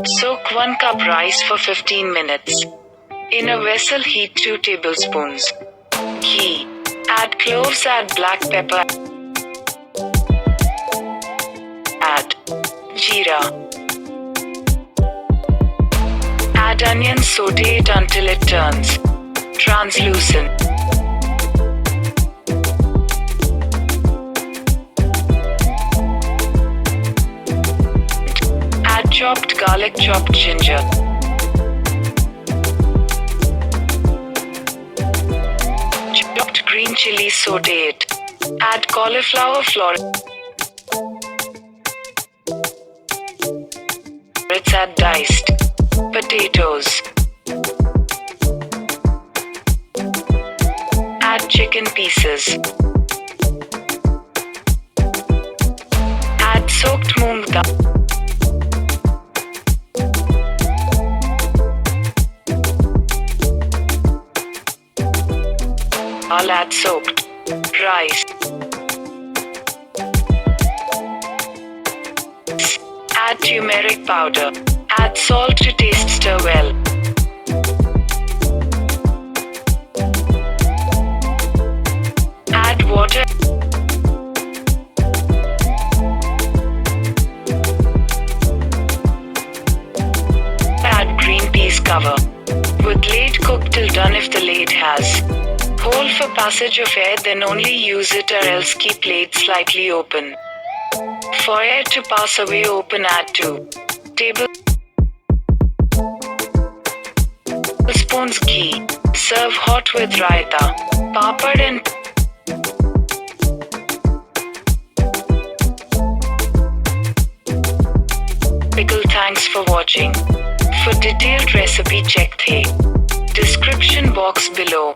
Soak 1 cup rice for 15 minutes. In a vessel, heat 2 tablespoons ghee. Add cloves, add black pepper, add jeera. Add onion, saute it until it turns translucent. Add chopped garlic, chopped ginger. Chopped green chili, saute it. Add cauliflower, florets, add diced potatoes. Add chicken pieces. Add soaked moong dal. I'll add soaked rice. Add turmeric powder. Add salt to taste, stir well. Add water. Add green peas, cover with lid, cook till done. If the lid has hole for passage of air, then only use it, or else keep lid slightly open. For air to pass away, open. Add 2 tablespoons ghee. Serve hot with raita, papad and pickle. Thanks for watching. For detailed recipe, check the description box below.